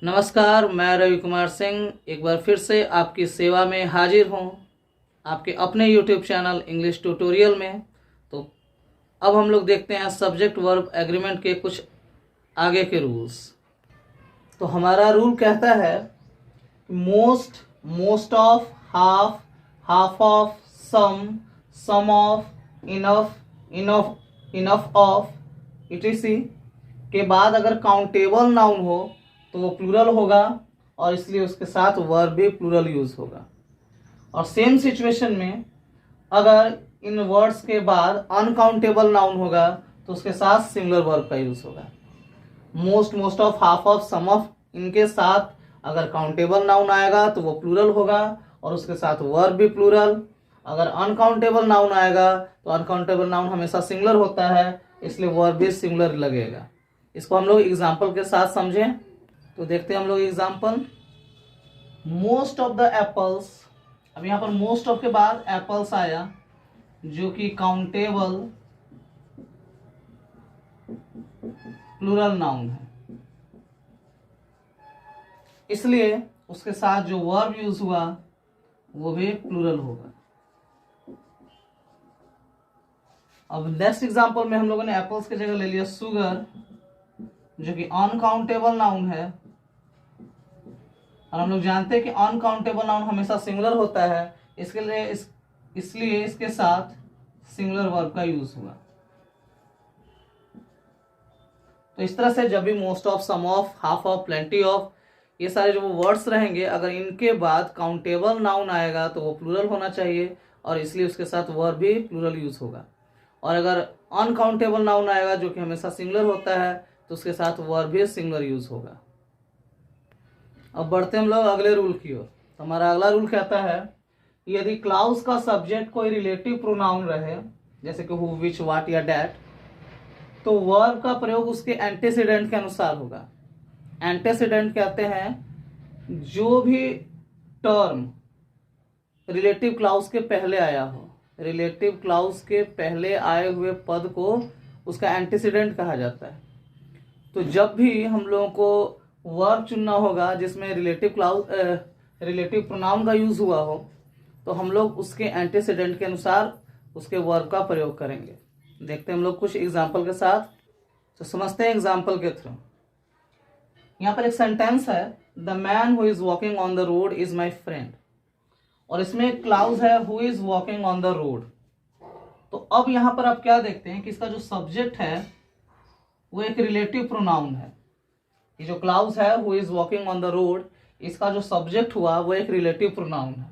नमस्कार, मैं रवि कुमार सिंह एक बार फिर से आपकी सेवा में हाजिर हूँ आपके अपने YouTube चैनल इंग्लिश ट्यूटोरियल में। तो अब हम लोग देखते हैं सब्जेक्ट वर्ब एग्रीमेंट के कुछ आगे के रूल्स। तो हमारा रूल कहता है most, most of, half, half of, some of, enough, enough, enough of, etc के बाद अगर काउंटेबल नाउन हो तो वो प्लूरल होगा और इसलिए उसके साथ वर्ब भी प्लूरल यूज होगा। और सेम सिचुएशन में अगर इन वर्ड्स के बाद अनकाउंटेबल नाउन होगा तो उसके साथ सिंगुलर वर्ब का यूज होगा। Most, most of, half of, some of, इनके साथ अगर काउंटेबल नाउन आएगा तो वो प्लूरल होगा और उसके साथ वर्ब भी प्लूरल। अगर अनकाउंटेबल नाउन आएगा तो अनकाउंटेबल नाउन हमेशा सिंगुलर होता है, इसलिए वर्ब भी सिंगुलर लगेगा। इसको हम लोग एग्जाम्पल के साथ समझें। तो देखते हैं हम लोग example. Most of the apples, अब यहाँ पर मोस्ट ऑफ के बाद एप्पल्स आया जो कि काउंटेबल प्लूरल नाउन है, इसलिए उसके साथ जो वर्ब यूज हुआ वो भी प्लूरल होगा। अब नेक्स्ट एग्जांपल में हम लोगों ने एप्पल्स की जगह ले लिया सुगर जो कि अनकाउंटेबल नाउन है, और हम लोग जानते हैं कि अनकाउंटेबल नाउन हमेशा सिंगुलर होता है, इसके लिए इसलिए इसके साथ सिंगुलर वर्ब का यूज हुआ। तो इस तरह से जब भी most of, some of, half of, plenty of, ये सारे जो वर्ड्स रहेंगे अगर इनके बाद काउंटेबल नाउन आएगा तो वो प्लूरल होना चाहिए और इसलिए उसके साथ वर्ब भी प्लूरल यूज होगा। और अगर अनकाउंटेबल नाउन आएगा जो कि हमेशा सिंगुलर होता है तो उसके साथ वर्ब भी सिंगुलर यूज होगा। अब बढ़ते हम लोग अगले रूल की ओर। तो हमारा अगला रूल कहता है यदि क्लाउज का सब्जेक्ट कोई रिलेटिव प्रोनाउन रहे जैसे कि हु, विच, व्हाट या डैट, तो वर्ब का प्रयोग उसके एंटीसीडेंट के अनुसार होगा। एंटीसीडेंट कहते हैं जो भी टर्म रिलेटिव क्लाउज के पहले आया हो, रिलेटिव क्लाउज के पहले आए हुए पद को उसका एंटीसीडेंट कहा जाता है। तो जब भी हम लोगों को वर्ब चुनना होगा जिसमें रिलेटिव प्रोनाउन का यूज हुआ हो तो हम लोग उसके एंटीसीडेंट के अनुसार उसके वर्ब का प्रयोग करेंगे। देखते हैं हम लोग कुछ एग्जाम्पल के साथ। तो समझते हैं एग्जाम्पल के थ्रू। यहाँ पर एक सेंटेंस है the man who is walking on the road is my friend, और इसमें एक क्लाउज है who is walking on the road. तो अब यहाँ पर आप क्या देखते हैं कि इसका जो सब्जेक्ट है वो एक रिलेटिव प्रोनाउन है। ये जो क्लाउज है who is walking on the road, इसका जो सब्जेक्ट हुआ वो एक रिलेटिव प्रोनाउन है।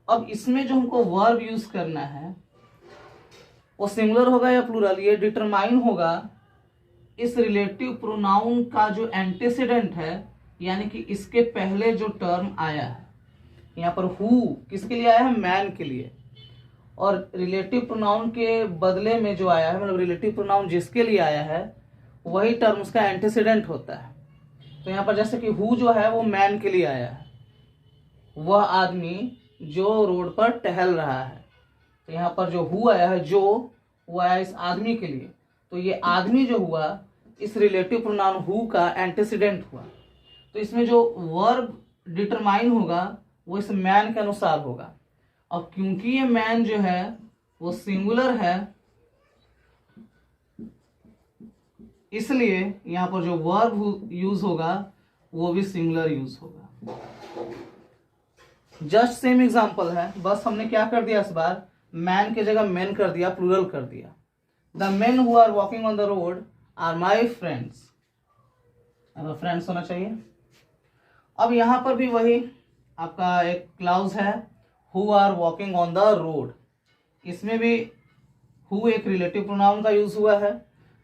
अब इसमें जो हमको वर्ब यूज करना है वो सिंगुलर होगा या प्लूरल, ये डिटरमाइन होगा इस रिलेटिव प्रोनाउन का जो एंटीसीडेंट है, यानी कि इसके पहले जो टर्म आया है। यहाँ पर हु किसके लिए आया है? मैन के लिए। और रिलेटिव प्रोनाउन के बदले में जो आया है, मतलब रिलेटिव प्रोनाउन जिसके लिए आया है वही टर्म उसका एंटीसीडेंट होता है। तो यहाँ पर जैसे कि हु जो है वो मैन के लिए आया है, वह आदमी जो रोड पर टहल रहा है। तो यहाँ पर जो हु आया है जो, वो आया इस आदमी के लिए। तो ये आदमी जो हुआ इस रिलेटिव प्रोनाउन हु का एंटीसीडेंट हुआ। तो इसमें जो वर्ब डिटरमाइन होगा वो इस मैन के अनुसार होगा। अब क्योंकि ये मैन जो है वो सिंगुलर है, इसलिए यहाँ पर जो वर्ब यूज होगा वो भी सिंगुलर यूज होगा। जस्ट सेम एग्जांपल है, बस हमने क्या कर दिया इस बार, मैन के जगह मेन कर दिया, प्लूरल कर दिया। The men who are walking on the road are my friends, अब फ्रेंड्स होना चाहिए। अब यहां पर भी वही आपका एक क्लाउज है who are walking on the road, इसमें भी हु एक रिलेटिव प्रोनाउन का यूज हुआ है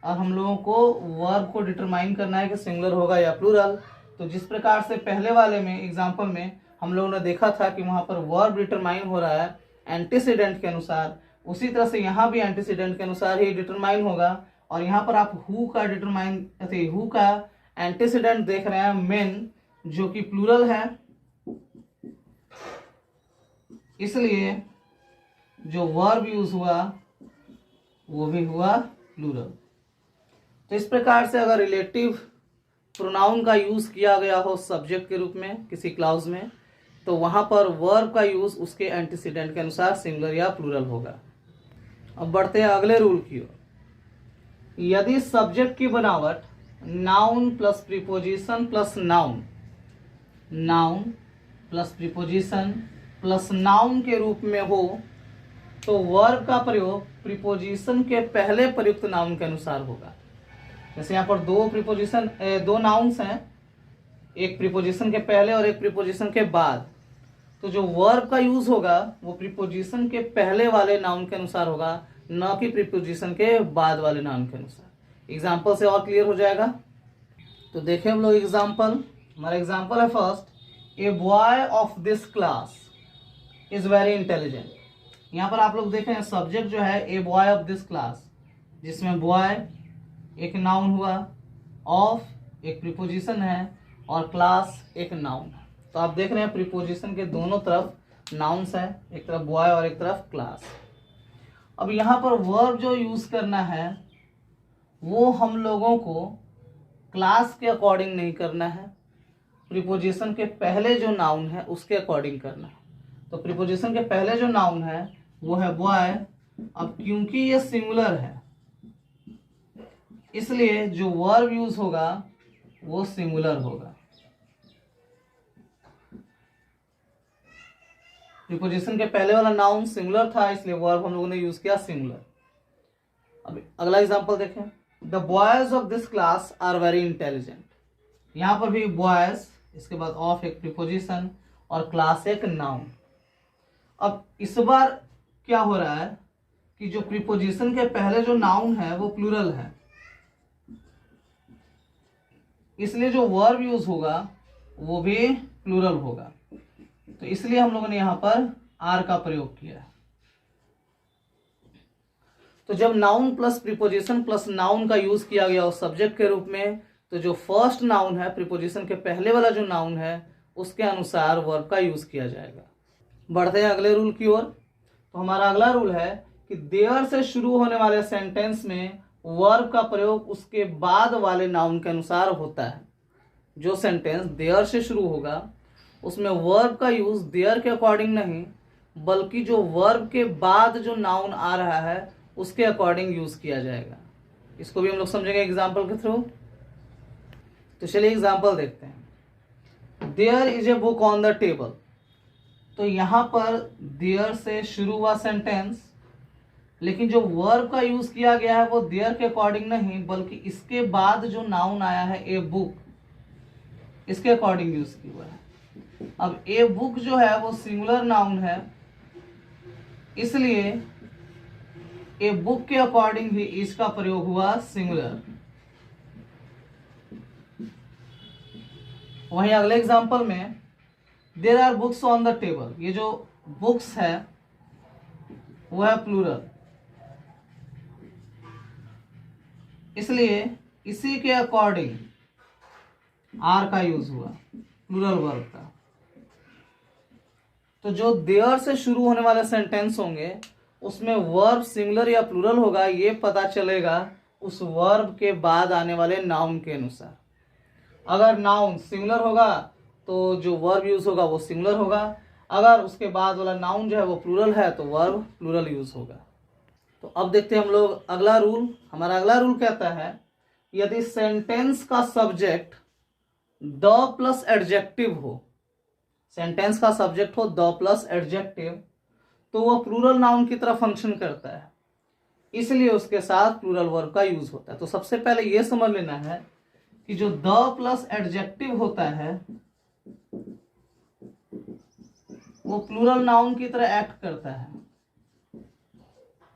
और हम लोगों को वर्ब को डिटरमाइन करना है कि सिंगुलर होगा या प्लूरल। तो जिस प्रकार से पहले वाले में एग्जांपल में हम लोगों ने देखा था कि वहां पर वर्ब डिटरमाइन हो रहा है एंटीसीडेंट के अनुसार, उसी तरह से यहाँ भी एंटीसीडेंट के अनुसार ही डिटरमाइन होगा। और यहाँ पर आप हु का एंटीसीडेंट देख रहे हैं मेन, जो कि प्लूरल है, इसलिए जो वर्ब यूज हुआ वो भी हुआ प्लूरल। तो इस प्रकार से अगर रिलेटिव प्रोनाउन का यूज किया गया हो सब्जेक्ट के रूप में किसी क्लाउज में, तो वहां पर वर्ब का यूज उसके एंटीसीडेंट के अनुसार सिंगुलर या प्लूरल होगा। अब बढ़ते हैं अगले रूल की ओर। यदि सब्जेक्ट की बनावट noun plus preposition plus noun, noun plus preposition plus noun के रूप में हो, तो वर्ब का प्रयोग प्रीपोजिशन के पहले प्रयुक्त नाउन के अनुसार होगा। जैसे यहाँ पर दो नाउन्स हैं, एक प्रीपोजिशन के पहले और एक प्रीपोजिशन के बाद, तो जो वर्ब का यूज होगा वो प्रीपोजिशन के पहले वाले नाउन के अनुसार होगा, न कि प्रीपोजिशन के बाद वाले नाउन के अनुसार। एग्जाम्पल से और क्लियर हो जाएगा। तो देखें हम लोग एग्जाम्पल। हमारा एग्जाम्पल है first, a boy of this class is very intelligent. यहाँ पर आप लोग देखें सब्जेक्ट जो है a boy of this class, जिसमें बॉय एक नाउन हुआ, ऑफ एक प्रीपोजिशन है और क्लास एक नाउन है। तो आप देख रहे हैं प्रीपोजिशन के दोनों तरफ नाउन्स है, एक तरफ बॉय और एक तरफ क्लास। अब यहाँ पर वर्ब जो यूज करना है वो हम लोगों को क्लास के अकॉर्डिंग नहीं करना है, प्रीपोजिशन के पहले जो नाउन है उसके अकॉर्डिंग करना है। तो प्रीपोजिशन के पहले जो नाउन है वो है बॉय। अब क्योंकि ये सिंगुलर है इसलिए जो वर्ब यूज होगा वो सिंगुलर होगा। प्रीपोजिशन के पहले वाला नाउन सिंगुलर था इसलिए वर्ब हम लोगों ने यूज किया सिंगुलर। अब अगला एग्जांपल देखें, the boys of this class are very intelligent. यहां पर भी बॉयज, इसके बाद ऑफ एक प्रीपोजिशन और क्लास एक नाउन। अब इस बार क्या हो रहा है कि जो प्रीपोजिशन के पहले जो नाउन है वो प्लूरल है, इसलिए जो वर्ब यूज होगा वो भी प्लूरल होगा। तो इसलिए हम लोगों ने यहां पर आर का प्रयोग किया है। तो जब noun plus preposition plus noun का यूज किया गया उस सब्जेक्ट के रूप में, तो जो फर्स्ट नाउन है प्रीपोजिशन के पहले वाला जो नाउन है उसके अनुसार वर्ब का यूज किया जाएगा। बढ़ते हैं अगले रूल की ओर। तो हमारा अगला रूल है कि देयर से शुरू होने वाले सेंटेंस में वर्ब का प्रयोग उसके बाद वाले नाउन के अनुसार होता है। जो सेंटेंस देयर से शुरू होगा उसमें वर्ब का यूज देयर के अकॉर्डिंग नहीं, बल्कि जो वर्ब के बाद जो नाउन आ रहा है उसके अकॉर्डिंग यूज किया जाएगा। इसको भी हम लोग समझेंगे एग्जाम्पल के थ्रू। तो चलिए एग्जाम्पल देखते हैं। There is a book on the table. तो यहां पर देयर से शुरू हुआ सेंटेंस, लेकिन जो वर्ब का यूज किया गया है वो देयर के अकॉर्डिंग नहीं, बल्कि इसके बाद जो नाउन आया है ए बुक, इसके अकॉर्डिंग यूज किया हुआ है। अब ए बुक जो है वो सिंगुलर नाउन है, इसलिए ए बुक के अकॉर्डिंग भी इसका प्रयोग हुआ सिंगुलर। वहीं अगले एग्जांपल में there are books on the table. ये जो बुक्स है वो है प्लूरल, इसलिए इसी के अकॉर्डिंग आर का यूज हुआ प्लूरल वर्ब का। तो जो देयर से शुरू होने वाले सेंटेंस होंगे उसमें वर्ब सिंगुलर या प्लूरल होगा, ये पता चलेगा उस वर्ब के बाद आने वाले नाउन के अनुसार। अगर नाउन सिंगुलर होगा तो जो वर्ब यूज होगा वो सिंगुलर होगा, अगर उसके बाद वाला नाउन जो है वो प्लूरल है तो वर्ब प्लूरल यूज होगा। तो अब देखते हैं हम लोग अगला रूल। हमारा अगला रूल कहता है यदि सेंटेंस का सब्जेक्ट द प्लस एडजेक्टिव हो, सेंटेंस का सब्जेक्ट हो द प्लस एडजेक्टिव, तो वह प्लूरल नाउन की तरह फंक्शन करता है, इसलिए उसके साथ प्लूरल वर्ब का यूज होता है। तो सबसे पहले यह समझ लेना है कि जो द प्लस एडजेक्टिव होता है वो प्लूरल नाउन की तरह एक्ट करता है।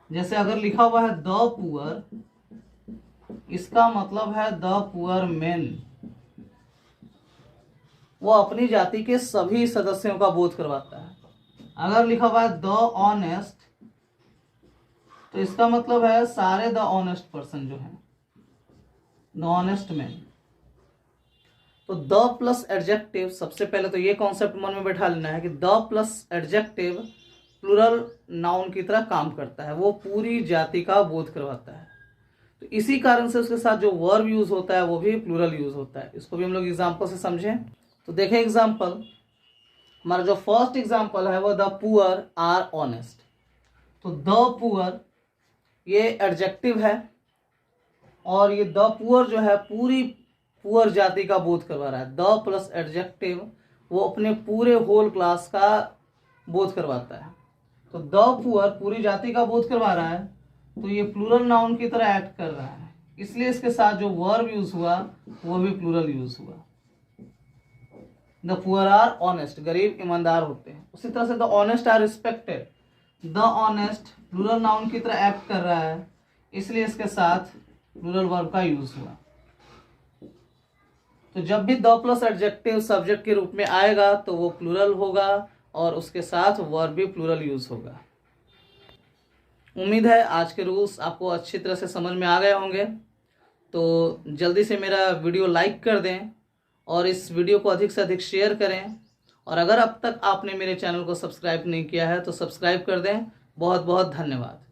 जैसे अगर लिखा हुआ है द पुअर, इसका मतलब है द पुअर मेन, वो अपनी जाति के सभी सदस्यों का बोध करवाता है। अगर लिखा हुआ है द ऑनेस्ट, तो इसका मतलब है सारे द ऑनेस्ट पर्सन जो हैं, द ऑनेस्ट मैन। तो द प्लस एडजेक्टिव, सबसे पहले तो ये कॉन्सेप्ट मन में बैठा लेना है कि the plus adjective plural noun की तरह काम करता है, वो पूरी जाति का बोध करवाता है। तो तो इसी कारण से उसके साथ जो वर्ब यूज होता है वो भी प्लूरल यूज होता है। इसको भी हम लोग एग्जाम्पल से समझें। तो देखें एग्जाम्पल, हमारा जो फर्स्ट एग्जाम्पल है वो द पुअर आर ऑनेस्ट। तो द पुअर ये एडजेक्टिव है और ये द पुअर जो है पूरी पुअर जाति का बोध करवा रहा है। द प्लस एडजेक्टिव वो अपने पूरे होल क्लास का बोध करवाता है। तो द पुअर पूरी जाति का बोध करवा रहा है, तो ये प्लूरल नाउन की तरह एक्ट कर रहा है, इसलिए इसके साथ जो वर्ब यूज हुआ वो भी प्लूरल यूज हुआ। द पुअर आर ऑनेस्ट, गरीब ईमानदार होते हैं। उसी तरह से the honest are respected, the honest plural noun की तरह एक्ट कर रहा है, इसलिए इसके साथ प्लूरल वर्ब का यूज हुआ। तो जब भी द प्लस एडजेक्टिव सब्जेक्ट के रूप में आएगा तो वो प्लूरल होगा और उसके साथ वर्ब भी प्लूरल यूज होगा। उम्मीद है आज के रूल्स आपको अच्छी तरह से समझ में आ गए होंगे। तो जल्दी से मेरा वीडियो लाइक कर दें और इस वीडियो को अधिक से अधिक शेयर करें, और अगर अब तक आपने मेरे चैनल को सब्सक्राइब नहीं किया है तो सब्सक्राइब कर दें। बहुत बहुत धन्यवाद।